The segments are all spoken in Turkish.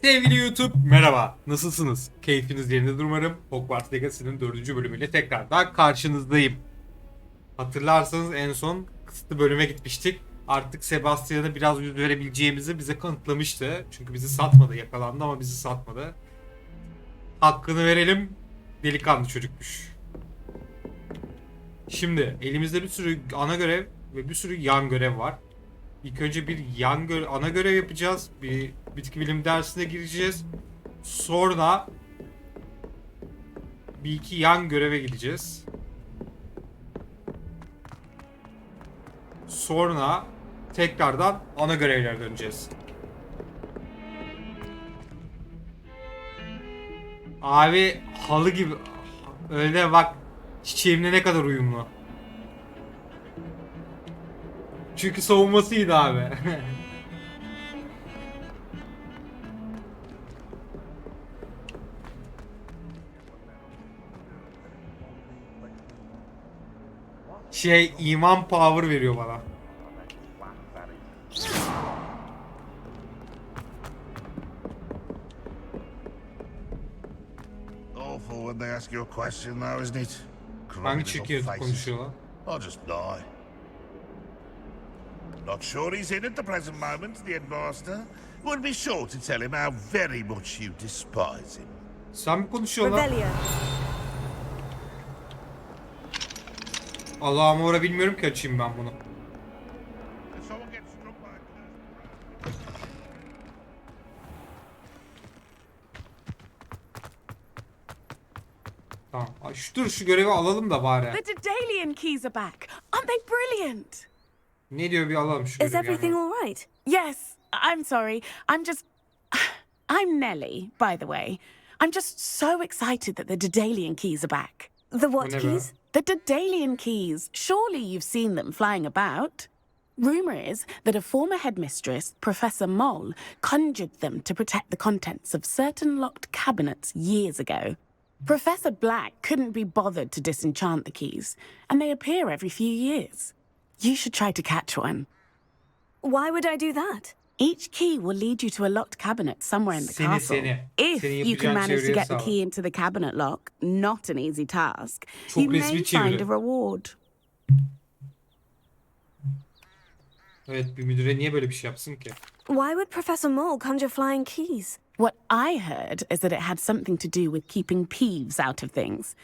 Sevgili YouTube, merhaba. Nasılsınız? Keyfiniz yerindedir umarım. Hogwarts Legacy'nin 4. bölümüyle tekrardan karşınızdayım. Hatırlarsanız en son kısıtlı bölüme gitmiştik. Artık Sebastian'a biraz yüz verebileceğimizi bize kanıtlamıştı. Çünkü bizi satmadı, yakalandı ama bizi satmadı. Hakkını verelim, delikanlı çocukmuş. Şimdi elimizde bir sürü ana görev ve bir sürü yan görev var. İlk önce bir ana görev yapacağız. Bir bitki bilim dersine gireceğiz. Sonra bir iki yan göreve gideceğiz. Sonra tekrardan ana görevlere döneceğiz. Abi halı gibi. Öyle bak, çiçeğimle ne kadar uyumlu. Çünkü savunmasıydı abi. iman power veriyor bana. Awful when they ask you a question though, isn't it? Hangi çekiyor konuşuyorlar? I'll just lie. Not sure he's in at the present moment, the headmaster. Would be sure to tell him how very much you despise him. Sen mi konuşuyorsun lan? Rebellion. Allah'ım ora bilmiyorum ki, açayım ben bunu. If someone gets struck by a Tamam. Dur şu görevi alalım da bari. The Dedalian keys are back. Aren't they brilliant? Ne diyor, bir alalım şu Is görevi everything yani. all right? Yes, I'm sorry. I'm Nellie, by the way. I'm just so excited that the Dedalian keys are back. The what Whenever. keys? The Dedalian keys. Surely you've seen them flying about. Rumor is that a former headmistress, Professor Mole, conjured them to protect the contents of certain locked cabinets years ago. Professor Black couldn't be bothered to disenchant the keys, and they appear every few years. You should try to catch one. Why would I do that? Each key will lead you to a locked cabinet somewhere in the castle. If Senin you can yapacağın manage to çeviriye get the sağ ol. key into the cabinet lock, not an easy task, Çok you resmi may find çeviri. a reward. Evet, bir müdüre niye böyle bir şey yapsın ki? Why would Professor Mole conjure flying keys? What I heard is that it had something to do with keeping peeves out of things.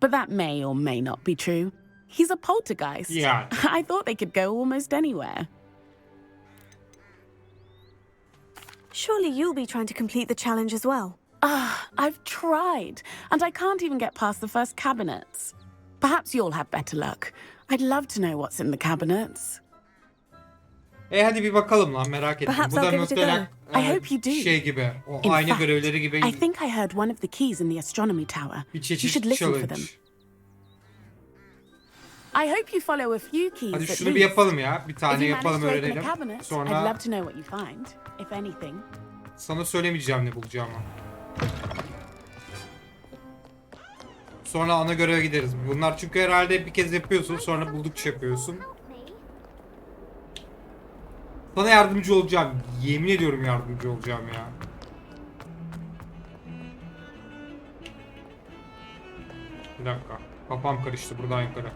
But that may or may not be true. He's a poltergeist. Yani. I thought they could go almost anywhere. Surely you'll be trying to complete the challenge as well. I've tried, and I can't even get past the first cabinets. Perhaps you'll have better luck. I'd love to know what's in the cabinets. Hadi bir bakalım lan, merak ettim. Perhaps Bu da I'll give it a muhtemelen go. I hope you do. şey gibi. O In aynı fact, görevleri gibi I think I heard one of the keys in the astronomy tower. bir You çeşit should listen for them. challenge. I hope you follow a few keys Hadi at şunu bir least. yapalım ya. Bir If tane you manage yapalım, to open a öğrenelim. cabinet, I'd Sonra love to know what you find, if anything. sana söylemeyeceğim ne bulacağımı. Sonra ana göreve gideriz. Bunlar çünkü herhalde bir kez yapıyorsun, sonra buldukça yapıyorsun. Sana yardımcı olacağım. Yemin ediyorum yardımcı olacağım ya. Bir dakika. Kafam karıştı buradan yukarı.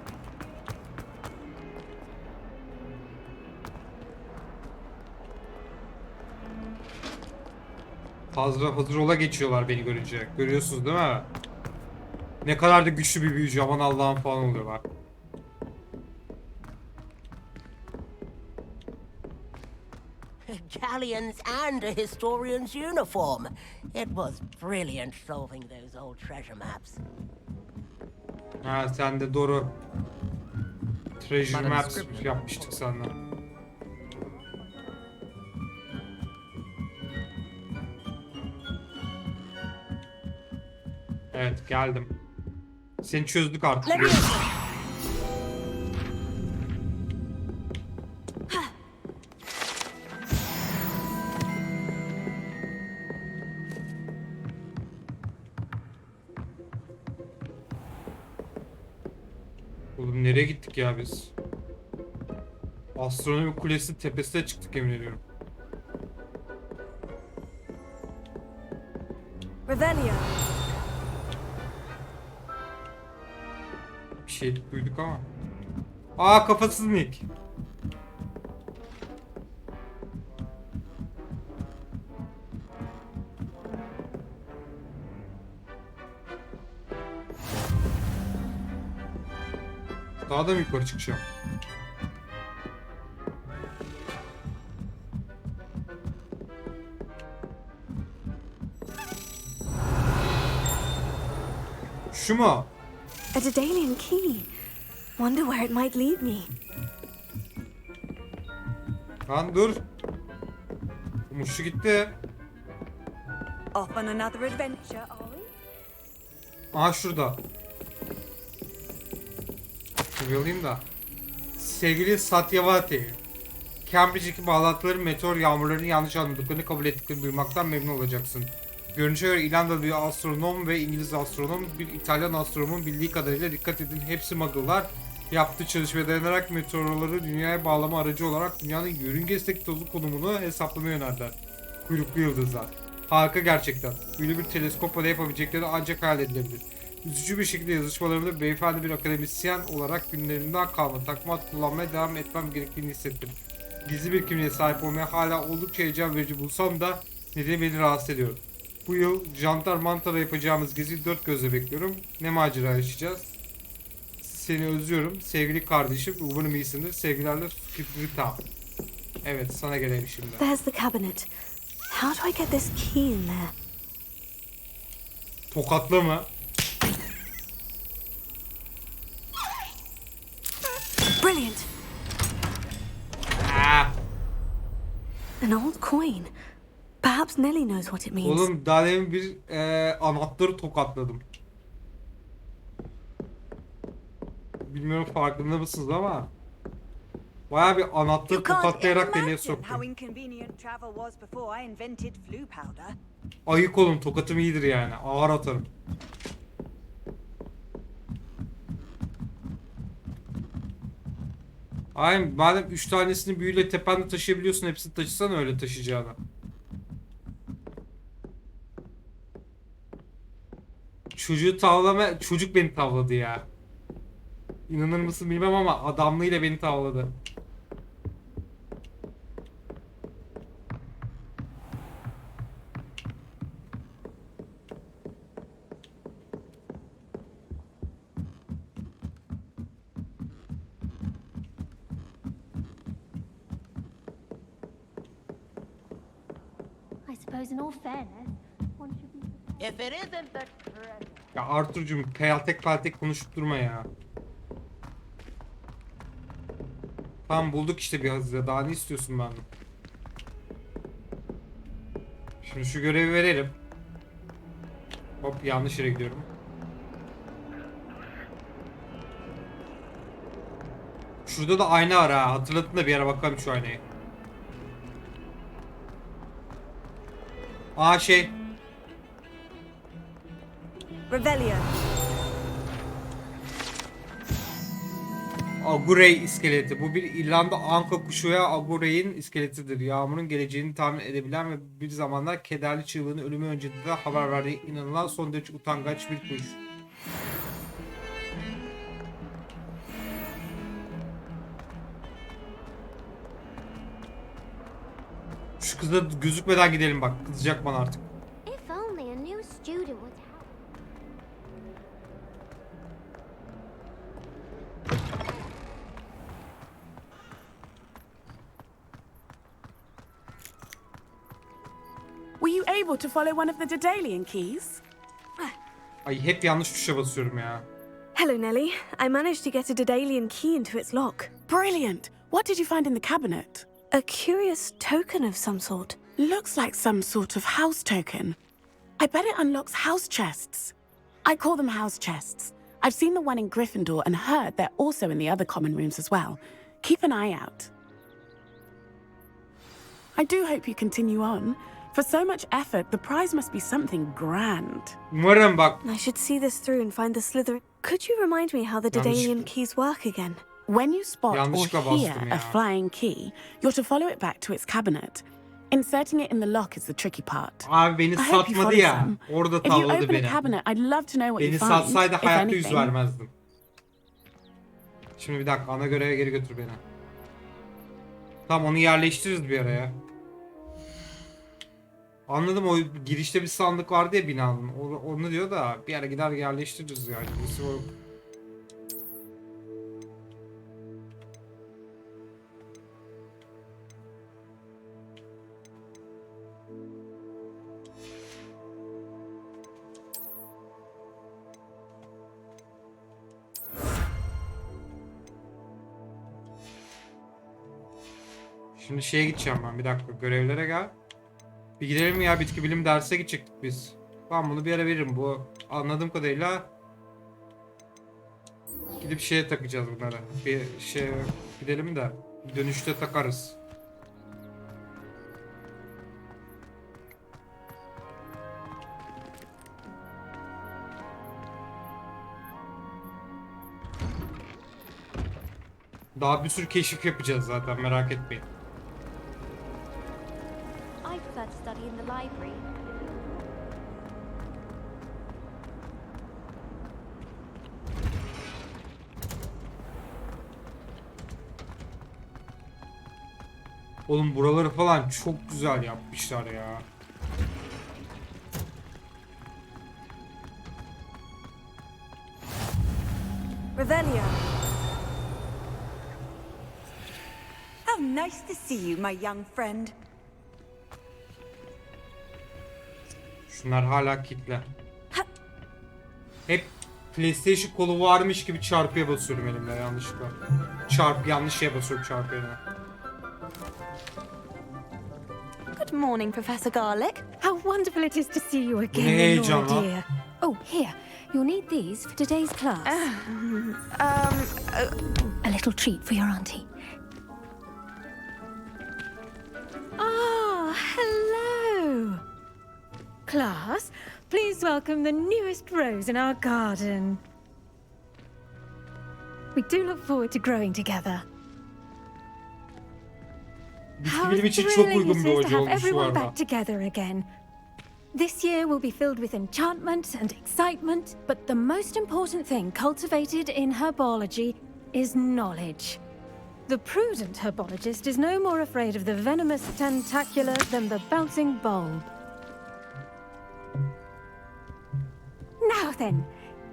Hazır ola geçiyorlar beni görünce. Görüyorsunuz değil mi? Ne kadar da güçlü bir büyücü, aman Allah'ım falan oluyorlar. Galleons and a historian's uniform. It was brilliant solving those old treasure maps. Ha, sen de doğru. Treasure Maps yapmıştık seninle. Evet, geldim. Seni çözdük artık. Oğlum nereye gittik ya biz? Astronomi kulesi tepesine çıktık, emin ediyorum. Revelio. Bir şey duyduk ama. Aa, kafasız Nick. Daha da mı yukarı çıkacağım? Şu mu? A Daedalian key. Wonder where it might lead me. Lan dur. Muşu gitti. Off on another adventure, are we? Aha şurada. Şurayı alayım da. Sevgili Satyavati, Cambridge'deki bağlantıların meteor yağmurlarını yanlış anladıklarını kabul ettiklerini duymaktan memnun olacaksın. Görünüşe göre İrlandalı bir astronom ve İngiliz astronom, bir İtalyan astronomun bildiği kadarıyla dikkat edin hepsi muggle'lar. Yaptığı çalışmaya dayanarak meteorları dünyaya bağlama aracı olarak dünyanın yörüngesindeki tozu konumunu hesaplamaya önerdiler. Kuyruklu yıldızlar. Harika gerçekten. Böyle bir teleskopla da yapabilecekleri ancak hayal edilebilir. Üzücü bir şekilde yazışmalarımda beyefendi bir akademisyen olarak günlerimden kalma takmat kullanmaya devam etmem gerektiğini hissettim. Gizli bir kimliğe sahip olmaya hala oldukça heyecan verici bulsam da nedeni beni rahatsız ediyor. Bu yıl Jantar Mantar'da yapacağımız geziyi dört gözle bekliyorum. Ne macera yaşayacağız? Seni özlüyorum sevgili kardeşim. Umarım iyisindir. Sevgilerle Skipperita. Evet, sana gelelim şimdi. There's the cabinet. How do I get this key in there? Tokatlı mı? Brilliant. Aa! An old coin. Perhaps Nellie knows what it means. Oğlum daha demin bir anahtarı tokatladım. Bilmiyorum farkında mısınız ama bayağı bir anahtarı tokatlayarak deliğe soktum. Ayık olun, tokatım iyidir yani. Ağır atarım. Aynen, madem 3 tanesini büyüyle tepende taşıyabiliyorsun, hepsini taşısan öyle taşıyacağına. Çocuğu tavlama, çocuk beni tavladı ya. İnanır mısın bilmem ama adamlığıyla beni tavladı. I suppose in all fairness, one should be... If it isn't the treasure. Ya Arthur'cum peltek konuşup durma ya. Tamam, bulduk işte bir hazine. Daha ne istiyorsun benden? Şimdi şu görevi verelim. Hop, yanlış yere gidiyorum. Şurada da ayna var ha. Hatırlatın da bir yere bakalım şu aynayı. Aa şey. Revelio. Agurey iskeleti. Bu bir İrlanda anka kuşu veya Agurey'in iskeletidir. Yağmurun geleceğini tahmin edebilen ve bir zamanlar kederli çığlığını ölümü önceden de haber verdiği inanılan son derece utangaç bir kuş. Şu kıza gözükmeden gidelim bak. Kızacak bana artık. If only a new student would help. Were you able to follow one of the Daedalian keys? Ay hep yanlış tuşa basıyorum ya. Hello, Nellie. I managed to get a Daedalian key into its lock. Brilliant! What did you find in the cabinet? A curious token of some sort. Looks like some sort of house token. I bet it unlocks house chests. I call them house chests. I've seen the one in Gryffindor and heard they're also in the other common rooms as well. Keep an eye out. I do hope you continue on. For so much effort, the prize must be something grand. Umarım bak. I should see this through and find the Slytherin. Could you remind me how the Daedalian keys work again? When you spot or Yanlışlıkla hear bastım a ya. flying key, you're to follow it back to its cabinet. Inserting it in the lock is the tricky part. Abi beni I hope you satmadı follow ya. some. Orada If you tavladı open a beni. cabinet, I'd love to know what Beni you find. satsaydı if hayatta yüz anything. vermezdim. Şimdi bir dakika, ana göreve geri götür beni. Tamam, onu yerleştiririz bir araya. Anladım, o girişte bir sandık vardı ya binanın. Onu diyor da bir ara gider yerleştiririz yani. Birisi o... Şimdi şeye gideceğim ben, bir dakika, görevlere gel. Bir gidelim ya, bitki bilim derse gidecektik biz. Ben bunu bir ara veririm, bu anladığım kadarıyla gidip şeye takacağız bunları. Bir şey gidelim de dönüşte takarız. Daha bir sürü keşif yapacağız zaten, merak etmeyin. I prefer to study in the library. Oğlum buraları falan çok güzel yapmışlar ya. Revelio. How nice to see you, my young friend. Şunlar hala kitle. Hep PlayStation kolu varmış gibi çarpıya basıyorum elimle yanlışlıkla. Yanlış şeye basıyorum çarpı yerine. Good morning, Professor Garlic. How wonderful it is to see you again, Hey, Lenora John. dear. Oh, here. You'll need these for today's class. A little treat for your auntie. Ah, hello. Class, please welcome the newest rose in our garden. We do look forward to growing together. Bitki bilim için çok uygun bir to hoca have olmuş bu everyone arada. back together again. This year will be filled with enchantment and excitement, but the most important thing cultivated in herbology is knowledge. The prudent herbologist is no more afraid of the venomous tentacular than the bouncing bulb. Now then,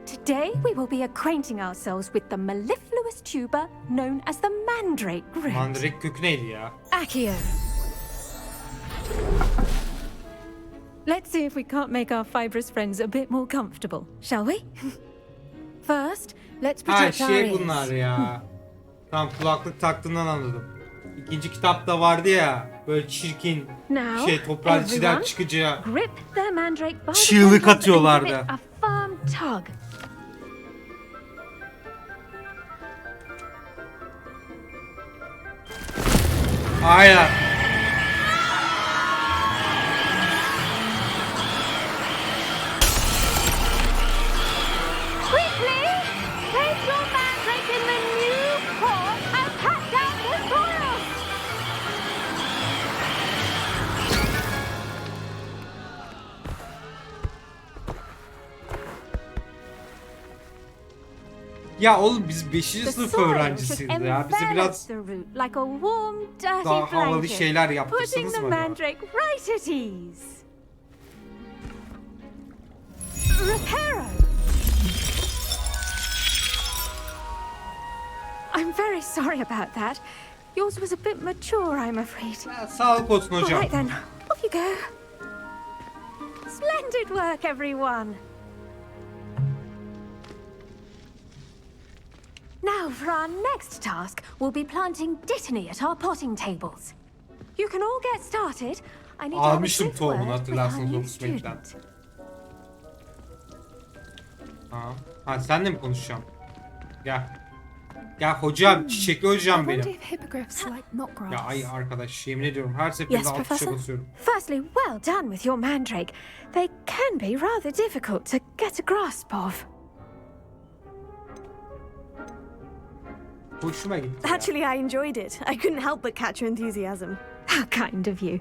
today we will be acquainting ourselves with the mellifluous tuber known as the mandrake root. Mandrake kökü neydi ya? Accio. Let's see if we can't make our fibrous friends a bit more comfortable, shall we? First, let's Ha protect our şey ears. bunlar ya. Tam kulaklık taktığından anladım. İkinci kitapta vardı ya, böyle çirkin Now, şey toprağın içinden everyone, çıkıca grip their mandrake by the çığlık tendrils and atıyorlardı. give it a firm tug. Aynen. Quickly! Place your mandrake in the new pot and cut down the soil! Ya oğlum biz 5. The sınıf soil öğrencisiyiz should ya. Bizi envelop biraz the root like a warm, dirty daha havalı blanket, şeyler putting yaptırsanız the mı acaba? mandrake right at ease. Reparo! I'm very sorry about that. Yours was a bit mature, I'm afraid. Ha, sağlık olsun All hocam. right then, off you go. Splendid work, everyone. Now, for our next task, we'll be planting dittany at our potting tables. You can all get started. I need to have a Almıştım brief tohumunu, word with our hatırlarsınız new o kısmetten. student. Ha senle mi konuşacağım? Gel. Gel hocam, çiçekli hocam benim. hippogriffs like knot grass. Ya ay arkadaş, yemin ediyorum her seferinde Yes, alt tuşa Professor. basıyorum. Firstly, well done with your mandrake. They can be rather difficult to get a grasp of. Hoşuma gitti ya. Actually, I enjoyed it. I couldn't help but catch your enthusiasm. How kind of you.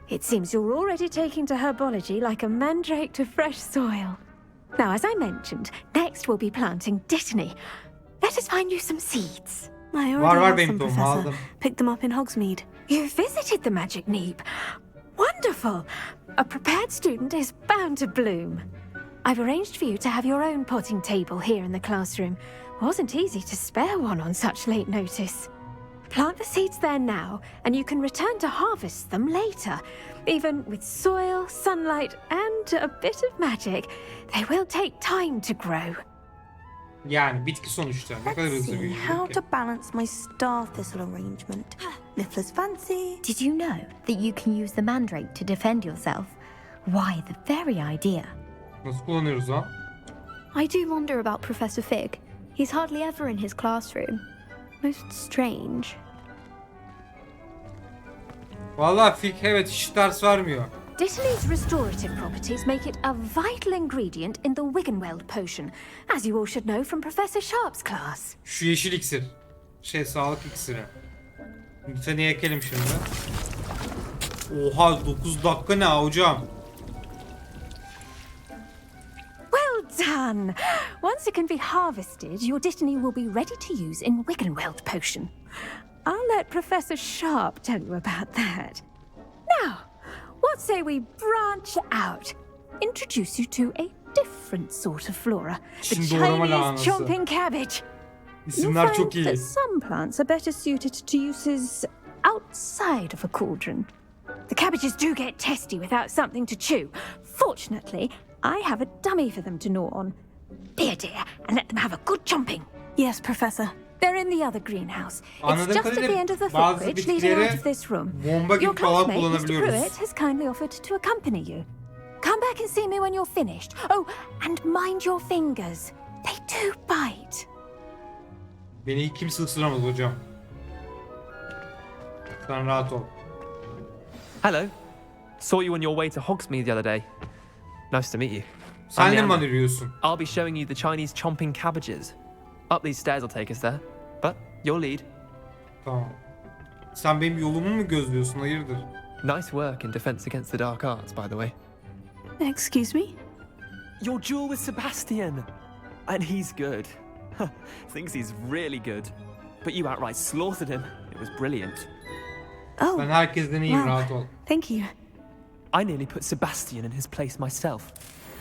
It seems you're already taking to herbology like a mandrake to fresh soil. Now, as I mentioned, next we'll be planting Dittany. Let us find you some seeds. I Var already have benim some, tohum Professor. aldım. Picked them up in Hogsmeade. You visited the Magic Neep. Wonderful! A prepared student is bound to bloom. I've arranged for you to have your own potting table here in the classroom. Wasn't easy to spare one on such late notice. Plant the seeds there now, and you can return to harvest them later. Even with soil, sunlight, and a bit of magic, they will take time to grow. Yani bitki sonuçta. Ne kadar Let's hızlı see büyüyor how ki. to balance my star thistle arrangement. Niffler's fancy. Did you know that you can use the mandrake to defend yourself? Why, the very idea. Nasıl kullanıyoruz lan? I do wonder about Professor Fig. He's hardly ever in his classroom. Most strange. Vallahi Fig evet hiç ders vermiyor. Dittany's restorative properties make it a vital ingredient in the Wiggenweld potion, as you all should know from Professor Sharp's class. Şu yeşil iksir. Sağlık iksiri. Lütfen ekelim şimdi. Oha 9 dakika ne hocam? Well done! Once it can be harvested, your Dittany will be ready to use in Wiggenweld potion. I'll let Professor Sharp tell you about that. Now, what say we branch out? Introduce you to a different sort of flora. The Şimdi doğrama Chinese lahanası. chomping cabbage. You'll İsimler find çok iyi. that some plants are better suited to uses outside of a cauldron. The cabbages do get testy without something to chew. Fortunately, I have a dummy for them to gnaw on. Be a dear and let them have a good chomping. Yes, Professor. They're in the other greenhouse. It's Anladığım just at the kadarıyla end of the bazı footbridge leading out bitkileri of this room. bomba gibi Your falan classmate, Mr. kullanabiliyoruz. Pruitt, has kindly offered to accompany you. Come back and see me when you're finished. Oh, and mind your fingers. They do bite. Beni kimse ısıramaz hocam. Sen rahat ol. Hello. Saw you on your way to Hogsmeade the other day. Nice to meet you. Sen I'm de mi Leander. yürüyorsun? I'll be showing you the Chinese chomping cabbages. Up these stairs will take us there. But you'll lead. Tamam. Sen benim yolumu mu gözlüyorsun? Hayırdır? Nice work in defense against the dark arts, by the way. Excuse me? Your duel with Sebastian. And he's good. Thinks he's really good. But you outright slaughtered him. It was brilliant. Oh, Ben herkesten iyiyim, wow. rahat ol. Thank you. I nearly put Sebastian in his place myself.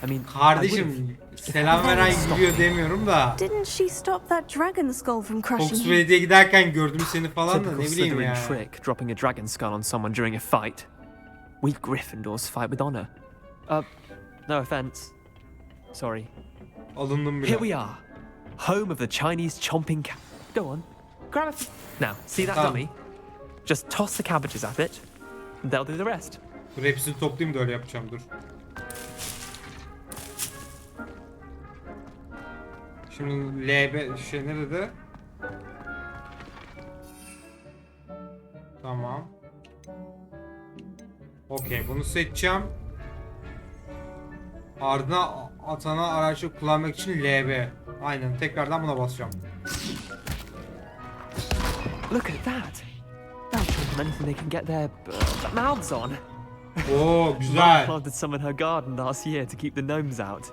I mean, Kardeşim selam veren gidiyor demiyorum da. Didn't she stop that dragon skull from crushing him? Hogsmeade'e giderken gördüm seni falan da Typical ne bileyim Slytherin yani. trick, dropping a dragon skull on someone during a fight. We Gryffindors fight with honor. No offense. Sorry. Alındım bile. Here we are, home of the Chinese chomping cat. Go on, grab a. Now, see that Tamam. dummy? Just toss the cabbages at it, and they'll do the rest. Dur hepsini toplayayım da öyle yapacağım dur. Şimdi LB şey nerede? Tamam. Okey bunu seçeceğim. Ardına atana araçları kullanmak için LB. Aynen tekrardan buna basacağım. Look at that. They'll chomp on anything they can get their mouths on. Oo Mum güzel. planted some in her garden last year to keep the gnomes out.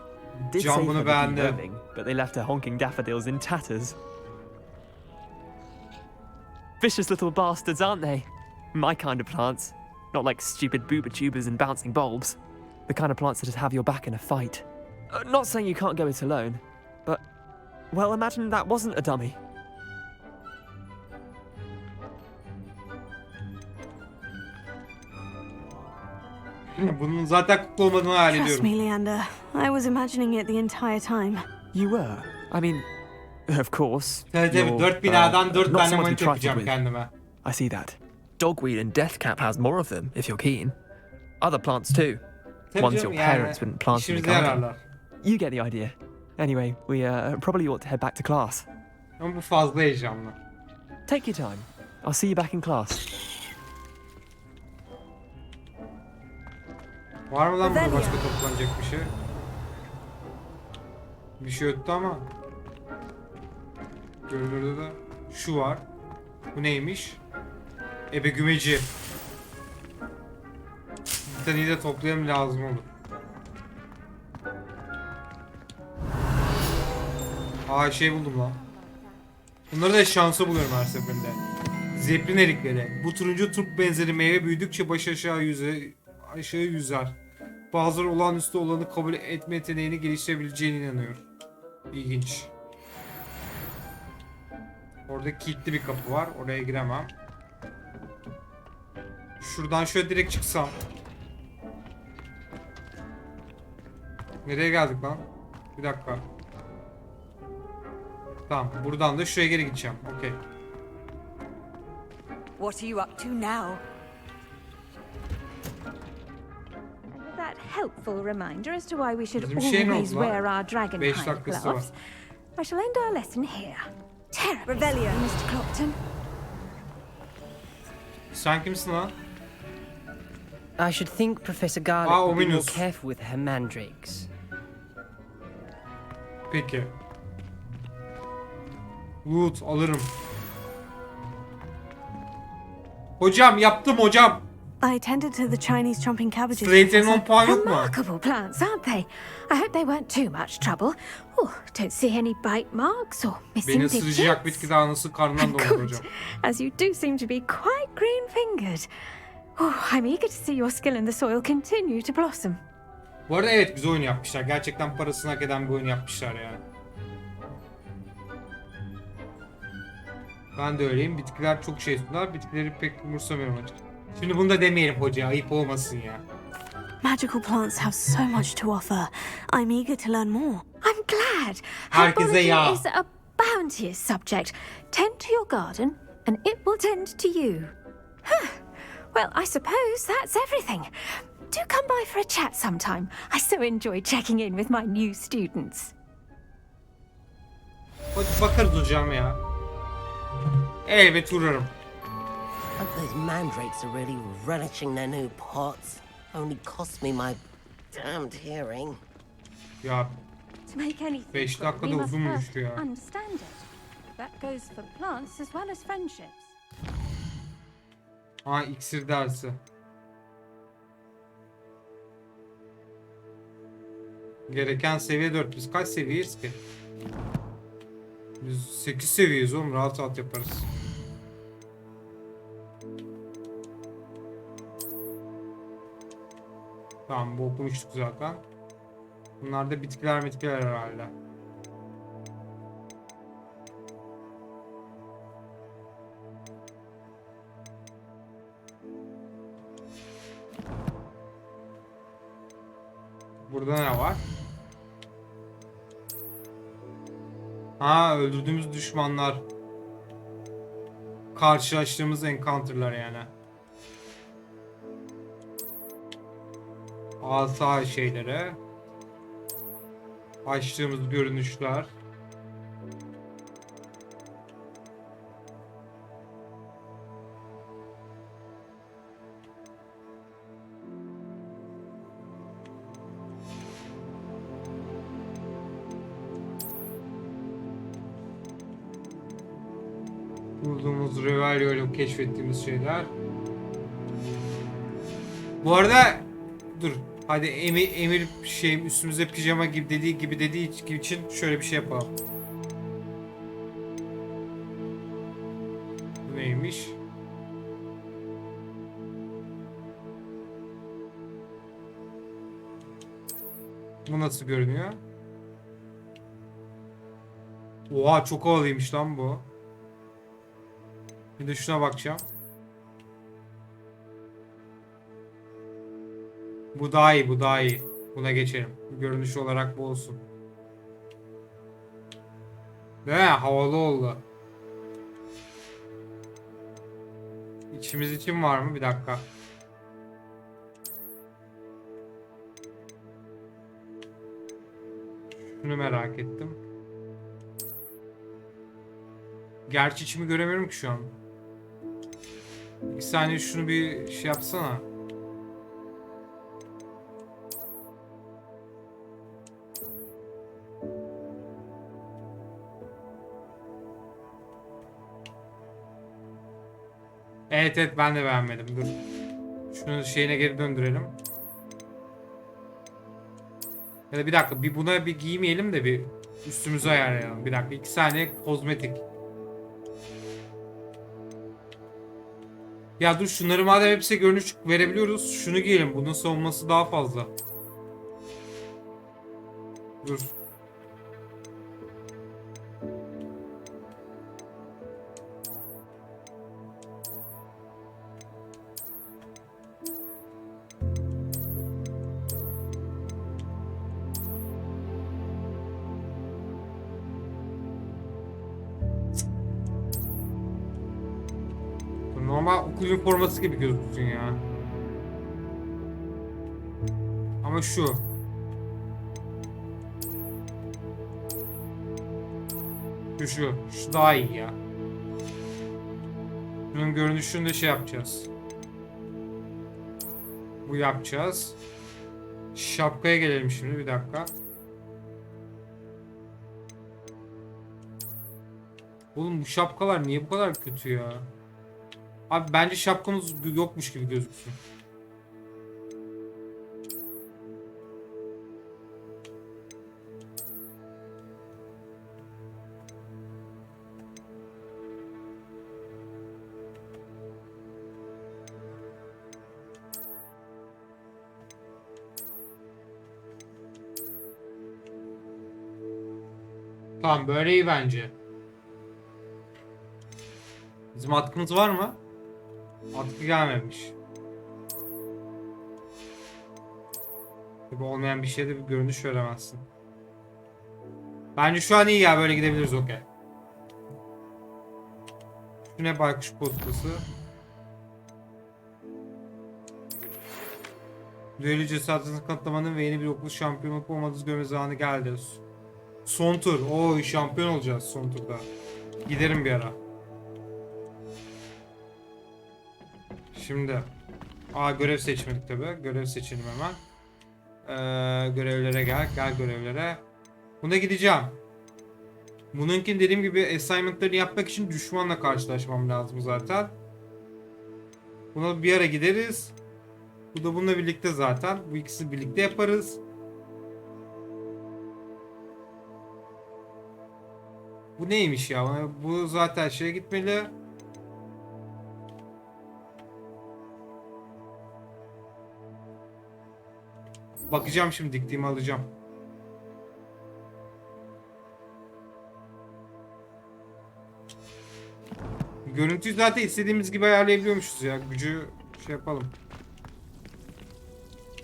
Did Can save bunu them from beğendim. roaming, but they left her honking daffodils in tatters. Vicious little bastards, aren't they? My kind of plants. Not like stupid booba tubers and bouncing bulbs. The kind of plants that'd have your back in a fight. Not saying you can't go it alone, but, well, imagine that wasn't a dummy. Bunun zaten kukla olmadığını hayal Trust ediyorum. me, Leander. I was imagining it the entire time. You were? I mean, of course. Evet evet you're, 4 binadan 4 not tane someone to manita be yapacağım trifled with. kendime. I see that. Dogweed and deathcap has more of them, if you're keen. Other plants too. Tabii Ones canım, your parents wouldn't plant in the işimize garden. yararlar. You get the idea. Anyway, we probably ought to head back to class. Ama bu fazla heyecanlı. Take your time. I'll see you back in class. Var mı lan burada Güzel başka ya. toplanacak bir şey? Bir şey yoktu ama. Görünürde de şu var. Bu neymiş? Ebe gümeci. Asani'yi de toplayalım, lazım olur. Aa şey buldum lan. Bunları da şansa buluyorum her seferinde. Zeplin erikleri. Bu turuncu turp benzeri meyve büyüdükçe baş aşağı yüzer. Bazıları olağanüstü olanı kabul etme yeteneğini geliştirebileceğine inanıyor. İlginç. Orada kilitli bir kapı var. Oraya giremem. Şuradan şöyle direkt çıksam. Nereye geldik lan? Bir dakika. Tamam. Buradan da şuraya geri gideceğim. Okey. What are you up to now? That helpful reminder as to why we should Bizim şey ne always oldu lan? wear our dragon 5 hide dakikası var. gloves. I shall end our lesson here. Terribly Revelio. sorry, Mr. Clopton. Sen kimsin lan? I should think Professor Garlic Ah, would be more ominous. careful with her mandrakes. Peki. Loot alırım. Hocam yaptım hocam. I tended to the Chinese chomping cabbages. Slate'in 10 Professor. puan yok mu? Remarkable plants, aren't they? I hope they weren't too much trouble. Oh, don't see any bite marks or missing Beni ısıracak digits. bitki daha nasıl karnından doğdu Good, hocam. as you do seem to be quite green-fingered. Oh, I'm eager to see your skill in the soil continue to blossom. Bu arada evet, güzel oyun yapmışlar. Gerçekten parasını hak eden bir oyun yapmışlar yani. Ben de öyleyim. Bitkiler çok şey sunar. Bitkileri pek umursamıyorum açıkçası. Şimdi bunu da demeyelim hoca. Ayıp olmasın ya. Magical plants have so much to offer. I'm eager to learn more. I'm glad. Herkese Herbology ya. is a bounteous subject. Tend to your garden, and it will tend to you. Huh. Well, I suppose that's everything. Do come by for a chat sometime. I so enjoy checking in with my new students. Hadi bakarız hocam ya. Elbet uğrarım. Hope those mandrakes are really relishing their new pots. Only cost me my damned hearing. Ya To make anything 5 good, dakikada we must uzunmuş first ya. understand it. That goes for plants as well as friendships. Ha, iksir dersi. Gereken seviye 4. Biz kaç seviyeyiz ki? Biz 8 seviyeyiz oğlum. Rahat rahat yaparız. Tamam, bu okumuştuk zaten. Bunlar da bitkiler herhalde. Burada ne var? Ha, öldürdüğümüz düşmanlar. Karşılaştığımız encounter'lar yani. Asa şeylere. Açtığımız görünüşler. Bulduğumuz Revelio ile keşfettiğimiz şeyler. Bu arada dur. Hadi Emir şey üstümüze pijama gibi dediği için şöyle bir şey yapalım. Bu neymiş? Bu nasıl görünüyor? Oha, çok havalıymış lan bu. Bir de şuna bakacağım. Bu daha iyi, bu daha iyi. Buna geçelim. Görünüş olarak bu olsun. Değil mi? Havalı oldu. İçimiz için var mı? Bir dakika. Şunu merak ettim. Gerçi içimi göremiyorum ki şu an. Bir saniye şunu bir şey yapsana. Evet ben de beğenmedim. Dur. Şunu şeyine geri döndürelim. Ya da bir dakika, bir buna bir giymeyelim de bir üstümüzü ayarlayalım. Bir dakika, 2 saniye kozmetik. Ya dur, şunları madem hepsi görünüş verebiliyoruz, şunu giyelim. Bunun savunması daha fazla. Dur. Normal okul üniforması gibi gözüksün ya. Ama şu. Şu daha iyi ya. Bunun görünüşünü de şey yapacağız. Bu yapacağız. Şapkaya gelelim şimdi, bir dakika. Oğlum bu şapkalar niye bu kadar kötü ya? Abi bence şapkamız yokmuş gibi gözüksün. Tamam, böyle iyi bence. Bizim atkımız var mı? Atkı gelmemiş. Tabi olmayan bir şeyde bir görünüş veremezsin. Bence şu an iyi ya, böyle gidebiliriz, okey. Şu ne, baykuş postası. Düelli cesaretinizi kanıtlamanın ve yeni bir okul şampiyonu olmadığınızı görme zamanı geldi. Son tur. Oo, şampiyon olacağız son turda. Giderim bir ara. Şimdi. Görev seçmedik tabi. Görev seçelim hemen. Görevlere gel. Gel görevlere. Buna gideceğim. Bununkin dediğim gibi assignment'larını yapmak için düşmanla karşılaşmam lazım zaten. Buna bir ara gideriz. Bu da bununla birlikte zaten. Bu ikisini birlikte yaparız. Bu neymiş ya? Bu zaten şeye gitmeli. Bakacağım şimdi, diktiğimi alacağım. Görüntüyü zaten istediğimiz gibi ayarlayabiliyormuşuz ya. Gücü şey yapalım.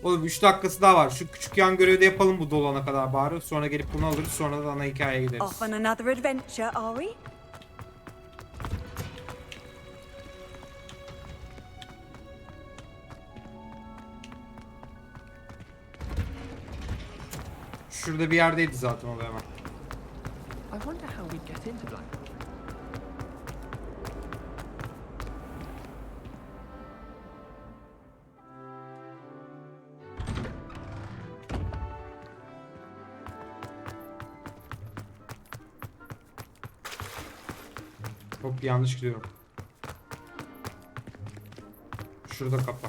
Oğlum 3 dakikası daha var. Şu küçük yan görevi de yapalım bu dolana kadar bari. Sonra gelip bunu alırız. Sonra da ana hikayeye gideriz. Off on another adventure, are we? Şurada bir yerdeydi zaten o da hemen. I wonder how we get into Black. Hop, yanlış gidiyorum. Şurada kapa.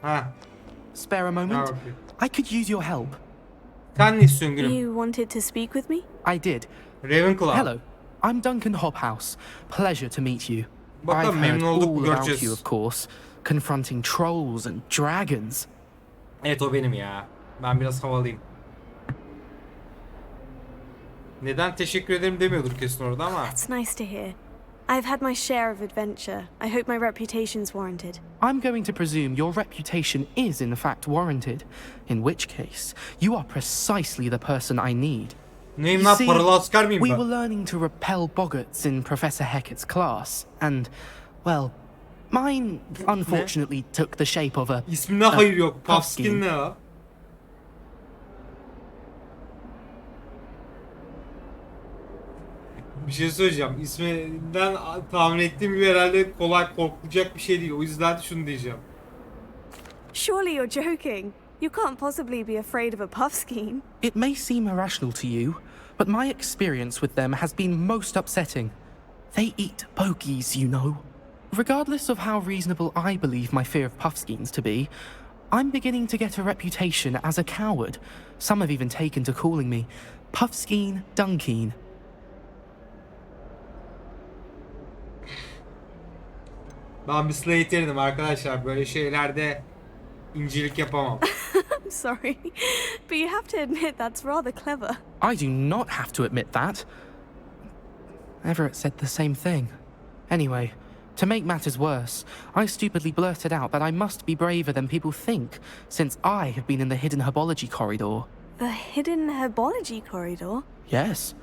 Ha. Spare a moment? Ha, okay. I could use your help. Sen ne istiyorsun gülüm? You wanted to speak with me? I did. Ravenclaw. Hello, I'm Duncan Hobhouse. Pleasure to meet you. Bakalım, I've heard memnun olduk, all about göreceğiz. you, of course, confronting trolls and dragons. Evet, o benim ya. Ben biraz havalıyım. Neden teşekkür ederim demiyordur kesin orada ama. That's nice to hear. I've had my share of adventure. I hope my reputation's warranted. I'm going to presume your reputation is in fact warranted, in which case, you are precisely the person I need. Neyim You lan, see, paralı asker miyim we ben? were learning to repel boggarts in Professor Hecat's class, and, well, mine unfortunately took the shape of a... İsminde hayır yok. Puffskin ne ya? Bir şey söyleyeceğim. İsminden tahmin ettiğim gibi herhalde kolay korkulacak bir şey değil. O yüzden şunu diyeceğim. Surely you're joking. You can't possibly be afraid of a puffskein. It may seem irrational to you, but my experience with them has been most upsetting. They eat bogies, you know. regardless of how reasonable I believe my fear of puffskeins to be, I'm beginning to get a reputation as a coward. Some have even taken to calling me Puffskeen Dunkeen. Ben bir Slater'im arkadaşlar. Böyle şeylerde incelik yapamam. I'm sorry, but you have to admit that's rather clever. I do not have to admit that. Everett said the same thing. Anyway, to make matters worse, I stupidly blurted out that I must be braver than people think, since I have been in the hidden herbology corridor. The hidden herbology corridor? Yes.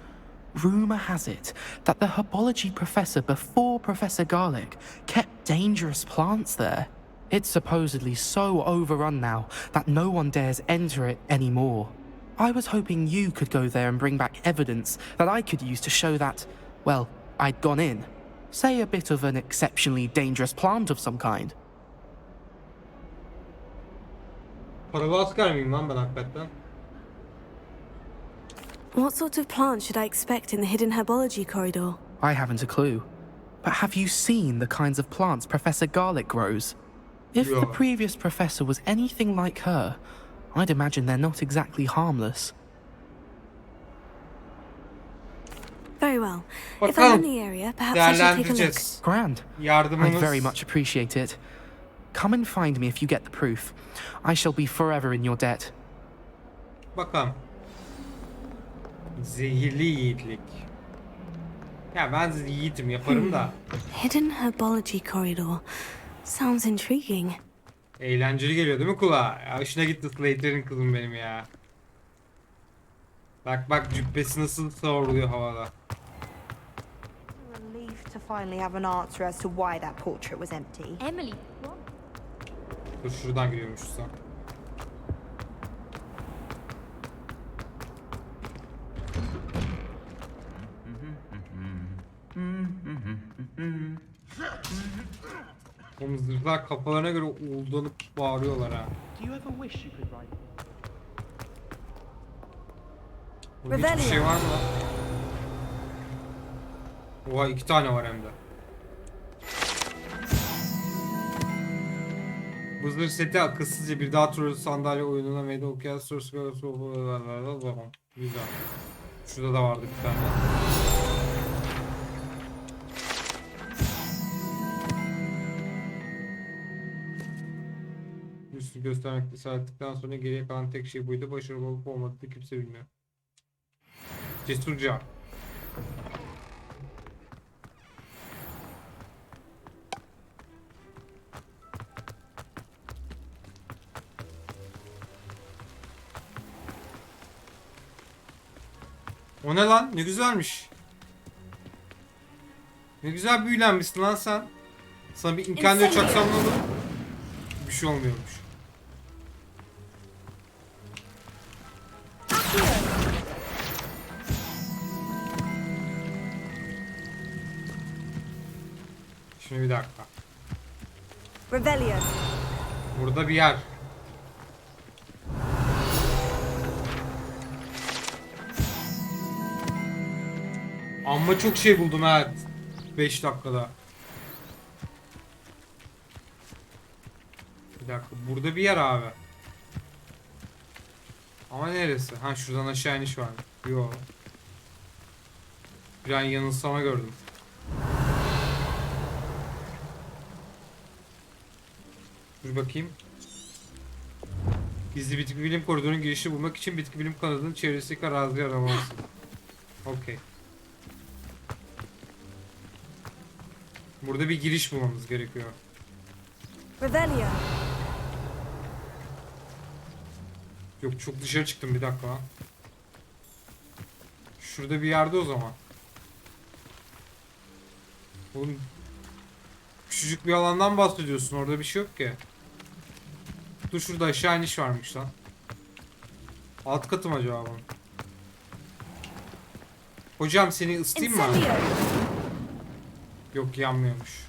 Rumour has it that the herbology professor before Professor Garlic kept dangerous plants there. It's supposedly so overrun now that no one dares enter it anymore. I was hoping you could go there and bring back evidence that I could use to show that, well, I'd gone in. Say a bit of an exceptionally dangerous plant of some kind. Paralı asker miyim lan ben hakikaten? What sort of plant should I expect in the hidden herbology corridor? I haven't a clue. But have you seen the kinds of plants Professor Garlic grows? If the previous professor was anything like her, I'd imagine they're not exactly harmless. Very well. If I'm in the area, perhaps I should take a look. Grand. I'd very much appreciate it. Come and find me if you get the proof. I shall be forever in your debt. Bakalım. Zehirli yiğitlik. Ya ben yiğitim yaparım da. Hidden herbology corridor. Sounds intriguing. Eğlenceli geliyor değil mi kulağa? Ya hoşuna gitti Slater'in kızım benim ya. Bak bak cübbesi nasıl savruluyor havada. Relief to finally have an answer as to why that portrait was empty. Emily, what? Dur şuradan giriyormuşuz sen. O mızırlar kafalarına göre uldanıp bağırıyorlar ha. Burada hiçbir şey var mı lan? Oha 2 tane var hem de. Bu zırh seti akılsızca bir daha trollü sandalye oyununa meydan okuyan sorusu güzel. Şurada da vardı bir tane. Üstü göstermekte saatlikten sonra geriye kalan tek şey buydu. Başarılı olup olmadığını kimse bilmiyor. Cesurca. O ne lan? Ne güzelmiş. Ne güzel büyülenmişsin lan sen. Sana bir imkan çaksam ne olur? Bir şey olmuyormuş. Şimdi bir dakika. Rebellion. Burada bir yer. Amma çok şey buldum ha 5 dakikada. Bir dakika burada bir yer abi. Ama neresi? Ha şuradan aşağı iniş var. Yo. Bir an yanılsama gördüm. Dur bakayım. Gizli bitki bilim koridorunun girişini bulmak için bitki bilim kanadının çevresindeki araziyi aramalısın. Okey. Burada bir giriş bulmamız gerekiyor. Rebellion. Yok çok dışarı çıktım bir dakika lan. Şurada bir yerde o zaman. Oğlum küçücük bir alandan bahsediyorsun, orada bir şey yok ki. Dur şurada aşağı iniş varmış lan. Alt katı mı acaba bunun? Hocam seni ısıtayım mı? Yok yanmıyormuş.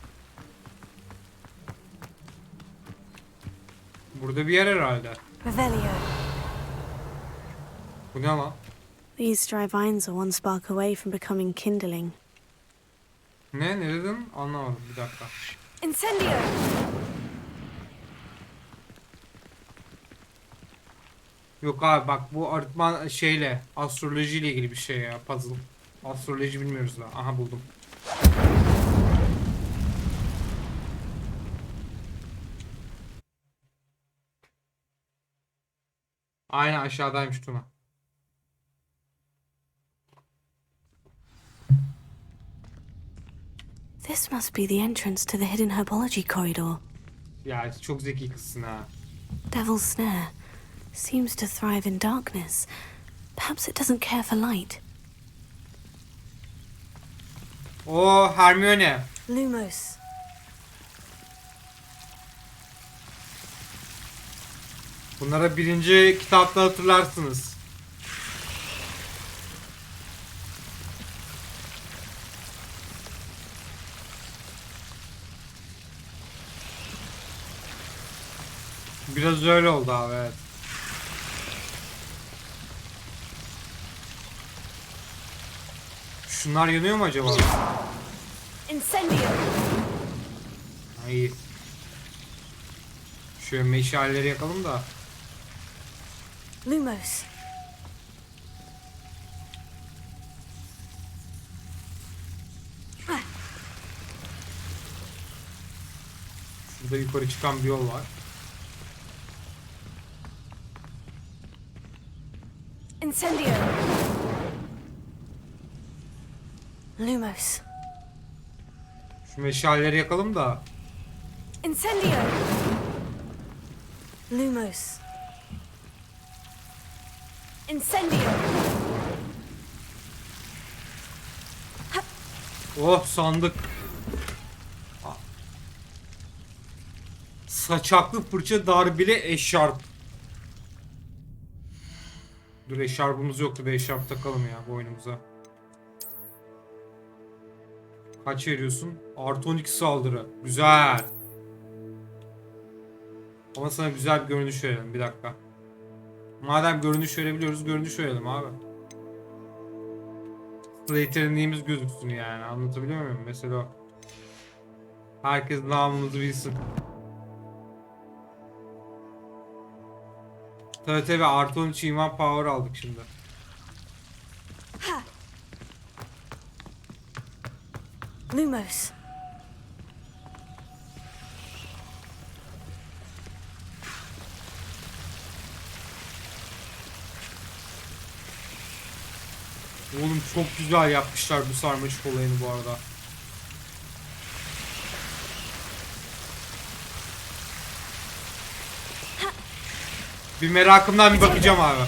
Burada bir yer herhalde. Revelio. Bu ne lan? These dry vines are one spark away from becoming kindling. Ne? Ne dedin? Anlamadım bir dakika. Incendio! Yok abi bak bu arıtma şeyle astrolojiyle ilgili bir şey ya, puzzle. Astroloji bilmiyoruz daha. Aha buldum. Aynen aşağıdaymış Tuna. This must be the entrance to the hidden herbology corridor. Ya çok zeki kızsın ha. Devil's Snare seems to thrive in darkness. Perhaps it doesn't care for light. O Hermione. Lumos. Bunlara birinci kitapta hatırlarsınız. Biraz öyle oldu abi, evet. Şunlar yanıyor mu acaba? Incendio! İyi. Şöyle meşaleleri yakalım da. Lumos. Şurada yukarı çıkan bir yol var. Incendio! Lumos. Şu meşaleleri yakalım da. Incendio! Lumos. Incendio! Oh sandık. Saçaklı fırça darbili eşarp. Dur eşarpımız yoktu, bir eşarp takalım ya boynumuza. Kaç veriyorsun? Artı 12 saldırı. Güzel. Ama sana güzel bir görünüş verelim. Bir dakika. Madem görünüş verebiliyoruz, görünüş verelim abi. Yeteneğimiz gözüksün yani. Anlatabiliyor muyum? Mesela herkes namımızı bilsin. Tabii artı 13 iman power aldık şimdi. Lumos. Oğlum çok güzel yapmışlar bu sarmaşık olayını bu arada. Bir merakımdan bir bakacağım abi.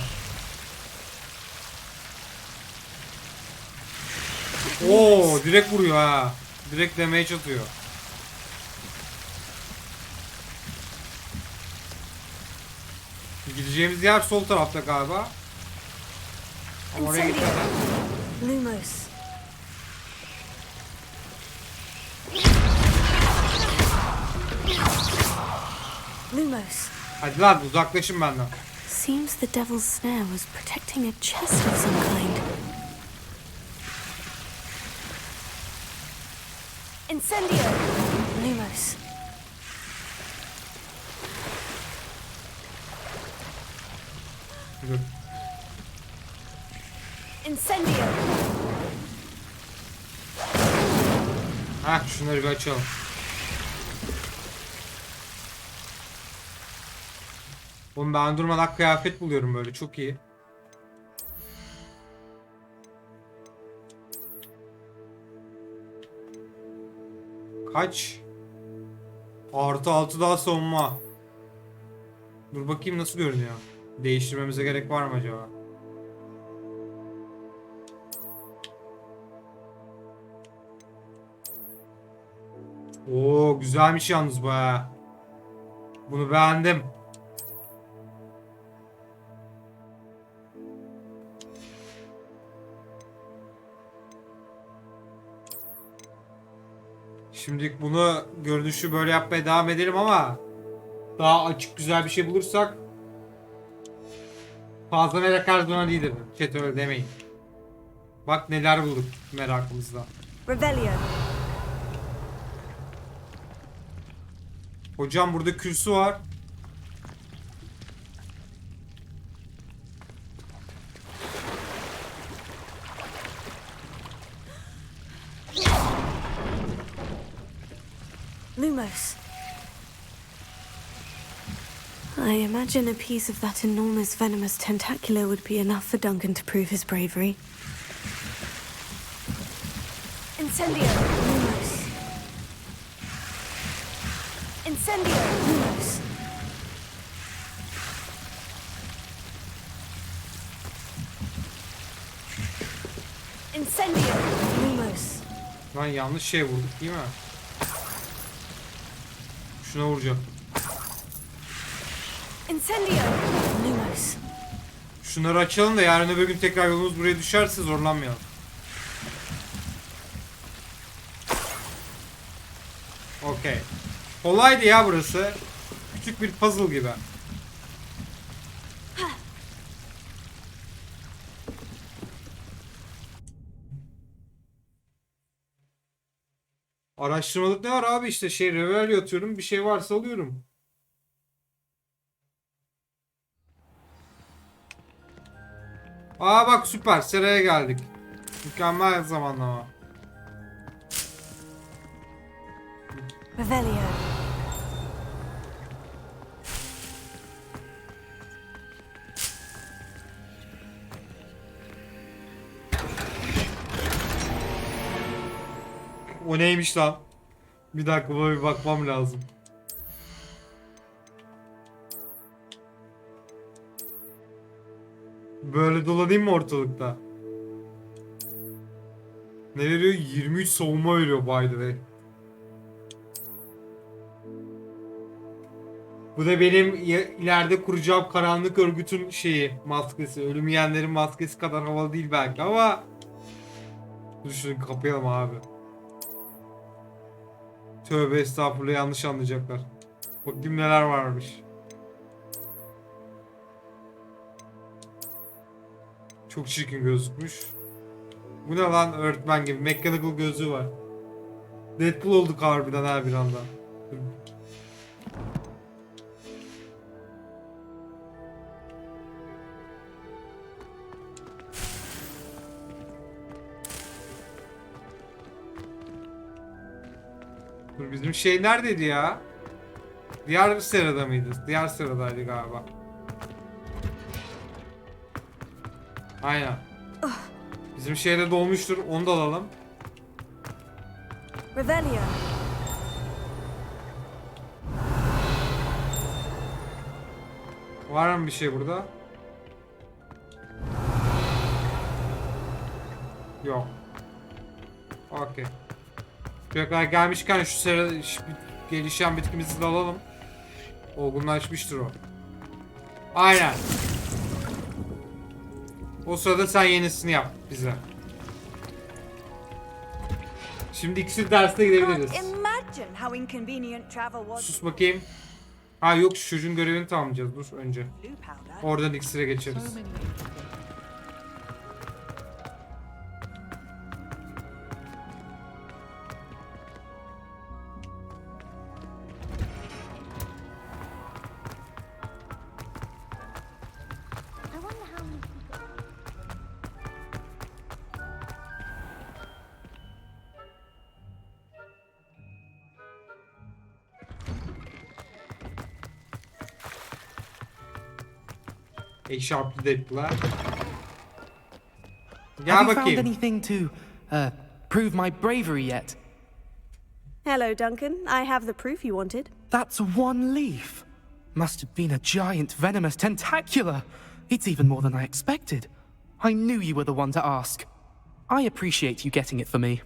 Oo, direkt vuruyor ha. Direkt damage atıyor. Gideceğimiz yer sol tarafta galiba. Ama oraya gitmeden. Lumos. Lumos. Hadi lan uzaklaşın benden. Seems the Devil's Snare was protecting a chest of some kind. Incendio! Lumos. Dur. Incendio! Heh, şunları bir açalım. Oğlum ben durmadan kıyafet buluyorum böyle, çok iyi. Kaç? Artı 6 daha savunma. Dur bakayım nasıl görünüyor. Değiştirmemize gerek var mı acaba? Oo güzelmiş yalnız bu ha. Bunu beğendim. Şimdilik bunu görünüşü böyle yapmaya devam edelim ama daha açık güzel bir şey bulursak fazla merak her zaman iyidir. Chat öyle demeyin. Bak neler bulduk merakımızda. Revelio. Hocam burada kürsü var. Lumos. I imagine a piece of that enormous venomous tentacular would be enough for Duncan to prove his bravery. Incendio. Lumos. Incendio. Lumos. Incendio. Lumos. Lan yanlış şey vurduk değil mi? Şuna vuracağım. Incendio. Lumos. Şunları açalım da yarın öbür gün tekrar yolumuz buraya düşerse zorlanmayalım. Okey. Kolaydı ya burası. Küçük bir puzzle gibi. Araştırmalık ne var abi, işte şey revel atıyorum, bir şey varsa alıyorum. Aa bak süper, seraya geldik. Mükemmel zamanlama. Revelio. O neymiş lan? Bir dakika, buna bir bakmam lazım. Böyle dolanayım mı ortalıkta? Ne veriyor? 23 savunma veriyor by the way. Bu da benim ileride kuracağım karanlık örgütün şeyi, maskesi. Ölüm yiyenlerin maskesi kadar havalı değil belki ama... Dur şunu kapayalım abi. Tövbe estağfurullah, yanlış anlayacaklar. Bakayım neler varmış. Çok çirkin gözükmüş. Bu ne lan, öğretmen gibi mechanical gözlüğü var. Deadpool olduk harbiden her bir anda. Dur, bizim şey neredeydi ya? Diğer sırada mıydı? Diğer sıradaydı galiba. Aynen. Bizim şeyde dolmuştur. Onu da alalım. Revelio. Var mı bir şey burada? Yok. Okey. Tekrar gelmişken şu sırada gelişen bitkimizi de alalım. Olgunlaşmıştır o. Aynen. O sırada sen yenisini yap bize. Şimdi ikisi derste gidebiliriz. Imagine how inconvenient travel was. Sus bakayım. Ha yok, şu çocuğun görevini tamamlayacağız. Dur önce. Oradan iksire geçeriz. Eşarplı Deadpool'a. Gel Have you found bakayım. anything to prove my bravery yet? Hello, Duncan. I have the proof you wanted. That's one leaf. Must have been a giant venomous tentacular. It's even more than I expected. I knew you were the one to ask. I appreciate you getting it for me.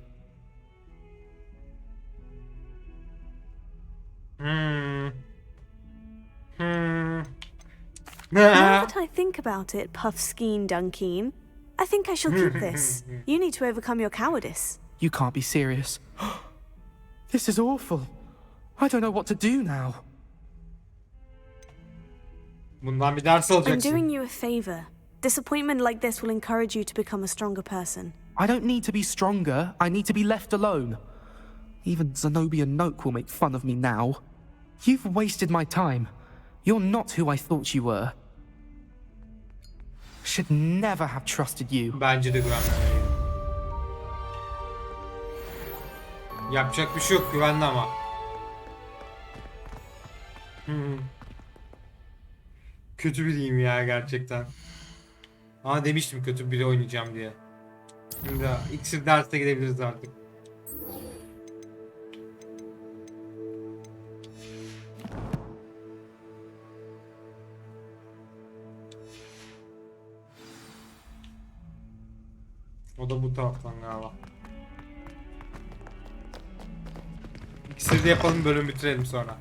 Now that I think about it, Puffskein Dunkeen, I think I shall keep this. You need to overcome your cowardice. You can't be serious. This is awful. I don't know what to do now. Bundan bir ders I'm alacaksın. doing you a favor. Disappointment like this will encourage you to become a stronger person. I don't need to be stronger. I need to be left alone. Even Zenobia Noak will make fun of me now. You've wasted my time. You're not who I thought you were. Should never have trusted you. Bence de güvenmemeliyim. Yapacak bir şey yok, güvenli ama. Kötü biriyim ya gerçekten. Ama demiştim kötü biri oynayacağım diye. Şimdi iksir derste gidebiliriz artık. O da bu taraftan galiba. İkisini de yapalım, bölüm bitirelim sonra.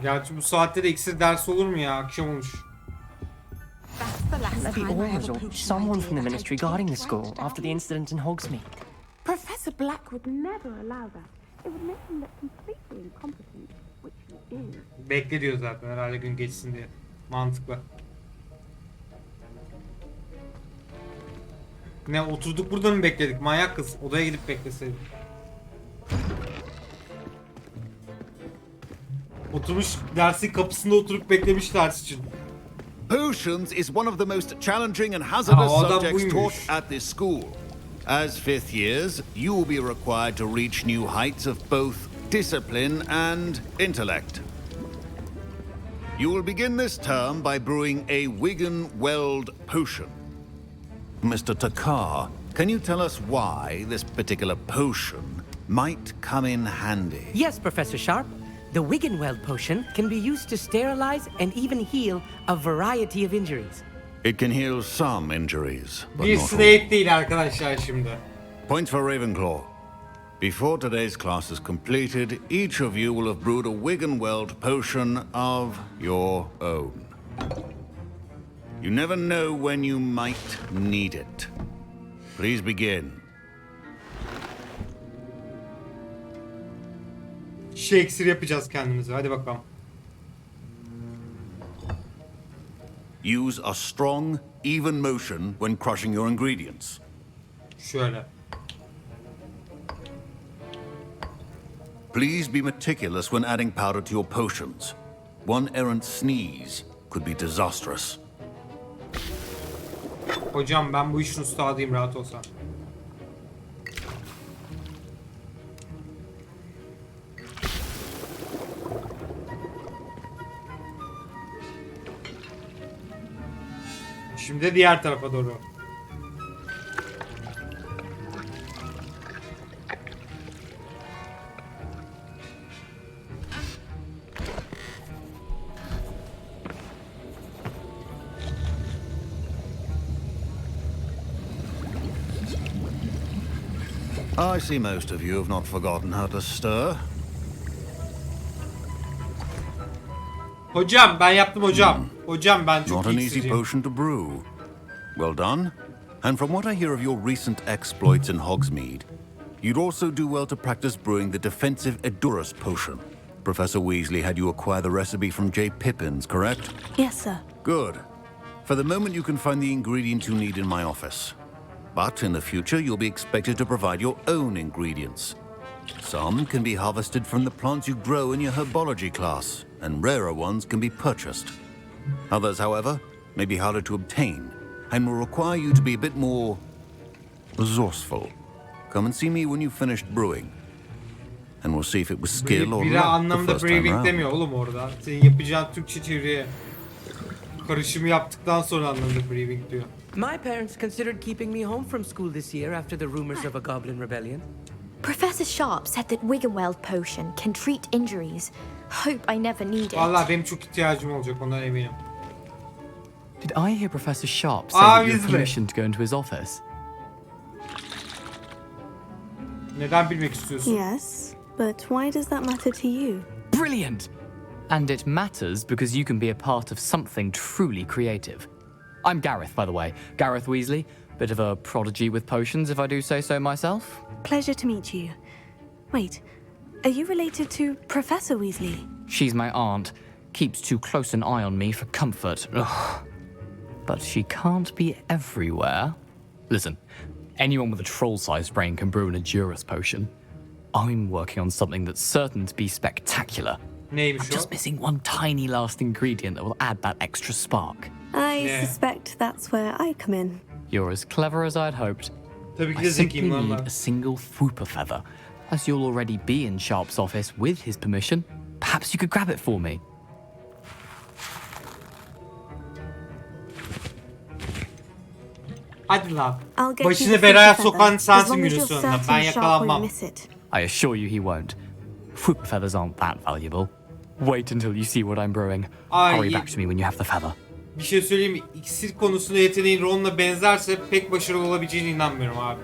Gerçi bu saatte de iksir dersi olur mu ya? Akşam olmuş. Maybe Aurors or someone from the ministry guarding the school after the incident in Hogsmeade. Professor Black would never allow that. It would make him look completely incompetent, which he is. Bekle diyor zaten herhalde gün geçsin diye. Mantıklı. Ne, oturduk burada mı bekledik? Manyak kız. Odaya gidip bekleseydik. Oturmuş dersin kapısında oturup beklemiş ders için. Potions is one of the most challenging and hazardous subjects taught at this school. As fifth years, you will be required to reach new heights of both discipline and intellect. You will begin this term by brewing a Wiggenweld potion. Mr. Takar, can you tell us why this particular potion might come in handy? Yes, Professor Sharp. The Wiggenweld potion can be used to sterilize and even heal a variety of injuries. It can heal some injuries, but Bir not all. Snape değil arkadaşlar şimdi. Point for Ravenclaw. Before today's class is completed, each of you will have brewed a Wiggenweld potion of your own. You never know when you might need it. Please begin. İksir yapacağız kendimize. Hadi bakalım. Use a strong, even motion when crushing your ingredients. Şöyle. Please be meticulous when adding powder to your potions. One errant sneeze could be disastrous. Hocam ben bu işin ustadıyım, rahat olsan. Şimdi diğer tarafa doğru. I see most of you have not forgotten how to stir. Hocam ben yaptım hocam. Hocam ben çok Not an easy iksirciyim. potion to brew. Well done. And from what I hear of your recent exploits in Hogsmeade, you'd also do well to practice brewing the defensive Edurus potion. Professor Weasley had you acquire the recipe from J. Pippins, correct? Yes, sir. Good. For the moment, you can find the ingredients you need in my office. But in the future, you'll be expected to provide your own ingredients. Some can be harvested from the plants you grow in your herbology class, and rarer ones can be purchased. Others, however, may be harder to obtain, and will require you to be a bit more resourceful. Come and see me when you've finished brewing, and we'll see if it was skill or Biri luck the anlamda first time brewing round. demiyor oğlum orada. Senin yapacağın Türkçe çeviriye karışımı yaptıktan sonra anlamda brewing diyor. My parents considered keeping me home from school this year after the rumors of a goblin rebellion. Professor Sharp said that Wiggenweld potion can treat injuries. Hope I never need it. Vallahi benim çok ihtiyacım olacak, ondan eminim. Did I hear Professor Sharp say that you were Obviously. commissioned to go into his office? Neden bilmek istiyorsun? Yes, but why does that matter to you? Brilliant! And it matters because you can be a part of something truly creative. I'm Gareth, by the way. Gareth Weasley. Bit of a prodigy with potions, if I do say so myself. Pleasure to meet you. Wait, are you related to Professor Weasley? She's my aunt. Keeps too close an eye on me for comfort. Ugh. but she can't be everywhere. Listen, anyone with a troll-sized brain can brew an endurance potion. I'm working on something that's certain to be spectacular. Neymiş I'm just missing one tiny last ingredient that will add that extra spark. I suspect that's where I come in. You're as clever as I'd hoped. Tabii ki I de simply zekiyim lan need ben. a single Fooper feather. As you'll already be in Sharp's office with his permission, perhaps you could grab it for me. Hadi lan. I'll get you Başını the belaya feather, sokan as sensin long as günün you're sonunda. certain Ben Sharp yakalanmam. won't miss it. I assure you he won't. Fooper feathers aren't that valuable. Wait until you see what I'm brewing. Ay. Hurry back to me when you have the feather. Bir şey söyleyeyim mi? İksir konusunda yeteneğin Ron'la benzerse pek başarılı olabileceğine inanmıyorum abi.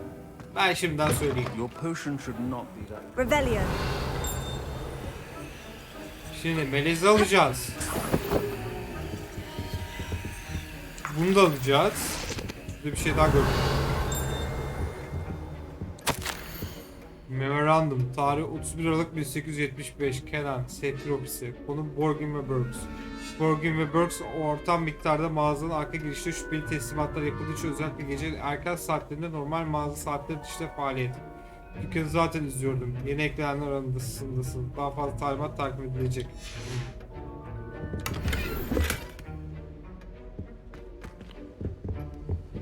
Ben şimdiden söyleyeyim. Your potion should not be that. Revelio. Şimdi melezi alacağız. Bunu da alacağız. Burada bir şey daha gördüm. Memorandum. Tarih 31 Aralık 1875. Kenan. Settir ofisi. Konu Borgin ve Burks. Borgin ve Burks ortam miktarda mağazanın arka girişte şüpheli teslimatlar yapıldığı için özellikle gece erken saatlerinde normal mağaza saatleri dışında faaliyet. Dükkanı zaten izliyordum. Yeni eklenenler arasındasın. Daha fazla talimat takip edilecek.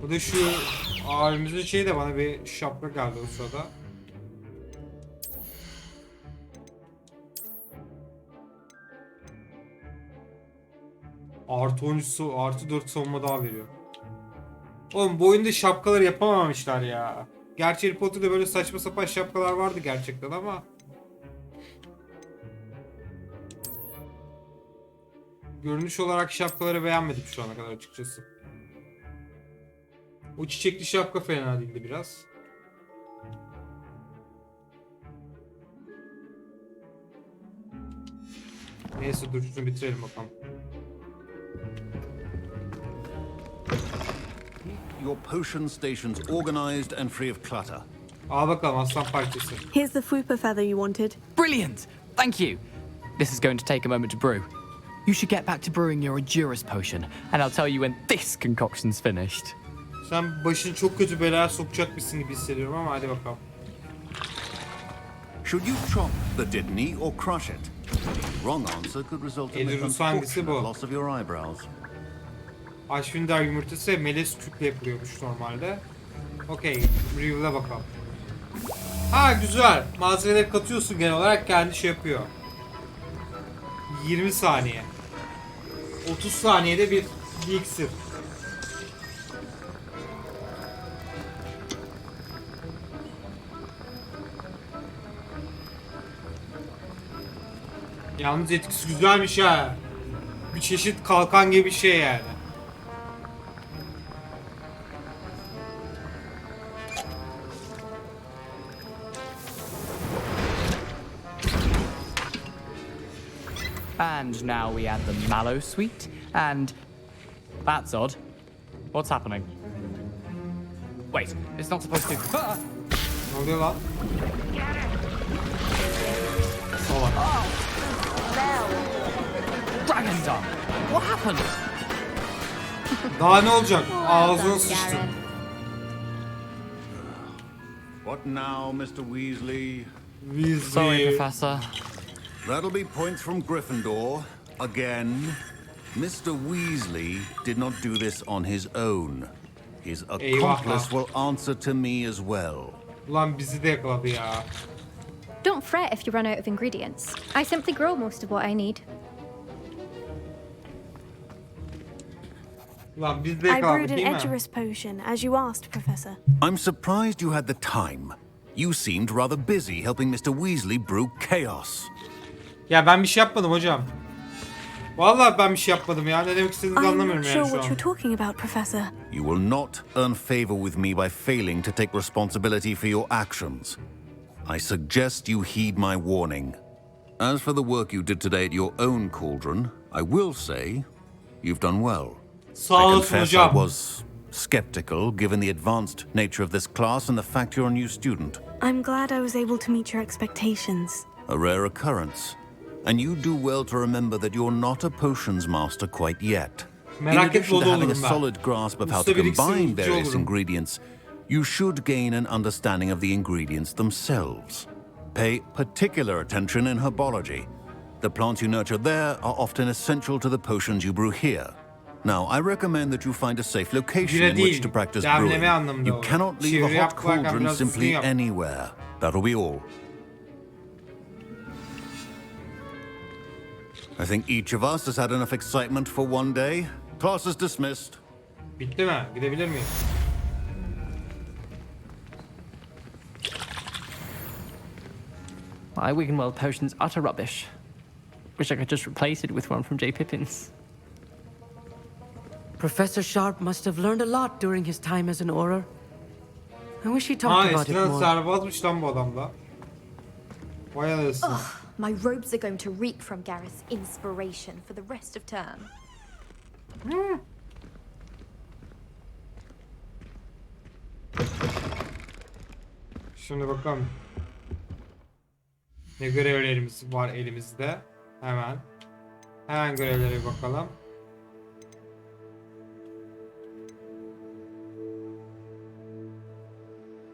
Bu da şu abimizin şeyi de bana bir şapka geldi o sırada. Artı 13, artı 4 savunma daha veriyor. Oğlum bu oyunda şapkaları yapamamışlar ya. Gerçi Harry Potter'da böyle saçma sapan şapkalar vardı gerçekten ama. Görünüş olarak şapkaları beğenmedim şu ana kadar açıkçası. O çiçekli şapka fena değildi biraz. Neyse dur şunu bitirelim bakalım. Your potion stations organized and free of clutter. Al bakalım aslan parçası. Here's the Fooper feather you wanted. Brilliant! Thank you! This is going to take a moment to brew. You should get back to brewing your Endurance potion, and I'll tell you when this concoction's finished. Sen başını çok kötü belaya sokacakmışsın gibi hissediyorum ama hadi bakalım. Should you chop the kidney or crush it? The wrong answer could result in the Edurus hangisi unfortunate bu? loss of your eyebrows. Aşvindar yumurtası melez kütle yapılıyormuş normalde. Okey, review'la bakalım. Ha güzel. Malzemeleri katıyorsun genel olarak kendi şey yapıyor. 20 saniye. 30 saniyede bir iksir. Yalnız etkisi güzelmiş ha. Bir çeşit kalkan gibi bir şey yani. And now we add the mallow sweet, and... That's odd. What's happening? Wait, it's not supposed to... Ah! Ne oluyor lan? Olan. Dragon Dung! What happened? Daha ne olacak? Ağzına sıçtın. What now, Mr. Weasley? Sorry, Professor. That'll be points from Gryffindor. Again. Mr. Weasley did not do this on his own. His accomplice will answer to me as well. Ulan bizi de yakaladı ya. Don't fret if you run out of ingredients. I simply grow most of what I need. Ulan biz de I yakaladık brewed an değil mi? Edurus potion, as you asked, Professor. I'm surprised you had the time. You seemed rather busy helping Mr. Weasley brew chaos. Ya ben bir şey yapmadım hocam. Vallahi ben bir şey yapmadım ya. Ne demek istediğinizi I'm anlamıyorum not yani sure şu what an. you're talking about, Professor. You will not earn favor with me by failing to take responsibility for your actions. I suggest you heed my warning. As for the work you did today at your own cauldron, I will say you've done well. Sağ I olasın confess I hocam. was skeptical given the advanced nature of this class and the fact you're a new student. I'm glad I was able to meet your expectations. A rare occurrence. And you do well to remember that you're not a potions master quite yet. In Merak etme, addition o to da having a olurum ben. solid grasp of how Usta to biriksin, combine usta various olurum. ingredients, you should gain an understanding of the ingredients themselves. Pay particular attention in herbology. The plants you nurture there are often essential to the potions you brew here. Now, I recommend that you find a safe location Bire in which değil, to practice demleme brewing. anlamında You o. cannot leave Çeviri a hot yaparken cauldron biraz hızlı simply yap. anywhere. That'll be all. I think each of us has had enough excitement for one day. Class is dismissed. Bitti mi? Gidebilir miyim? My Wiggenweld potion's utter rubbish. Wish I could just replace it with one from J. Pippin's. Professor Sharp must have learned a lot during his time as an Auror. I wish he Ha, talked about it eskiden more. serbazmış lan bu adamda. Vay anasını. My robes are going to reek from Gareth's inspiration for the rest of term. Şimdi bakalım. Ne görevlerimiz var elimizde. Hemen görevlere bir bakalım.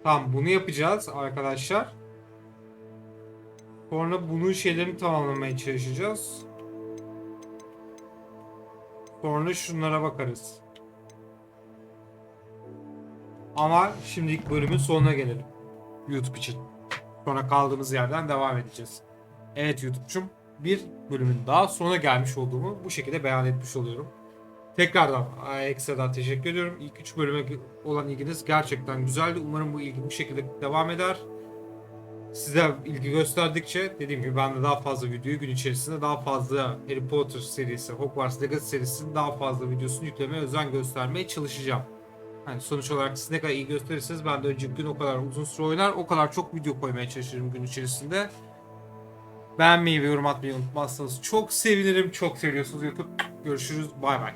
Tamam, bunu yapacağız arkadaşlar. Sonra bunun şeylerini tamamlamaya çalışacağız. Sonra şunlara bakarız. Ama şimdilik bölümün sonuna gelelim. YouTube için. Sonra kaldığımız yerden devam edeceğiz. Evet YouTube'cum, bir bölümün daha sonuna gelmiş olduğumu bu şekilde beyan etmiş oluyorum. Tekrardan ekstradan teşekkür ediyorum. İlk 3 bölüme olan ilginiz gerçekten güzeldi. Umarım bu ilgi bu şekilde devam eder. Size ilgi gösterdikçe dediğim gibi ben de daha fazla videoyu gün içerisinde daha fazla Harry Potter serisi, Hogwarts Legacy serisinin daha fazla videosunu yüklemeye özen göstermeye çalışacağım. Yani sonuç olarak siz ne kadar iyi gösterirseniz ben de önceki gün o kadar uzun süre oynar, o kadar çok video koymaya çalışırım gün içerisinde. Beğenmeyi ve yorum atmayı unutmazsanız çok sevinirim. Çok seviyorsunuz YouTube. Görüşürüz. Bay bay.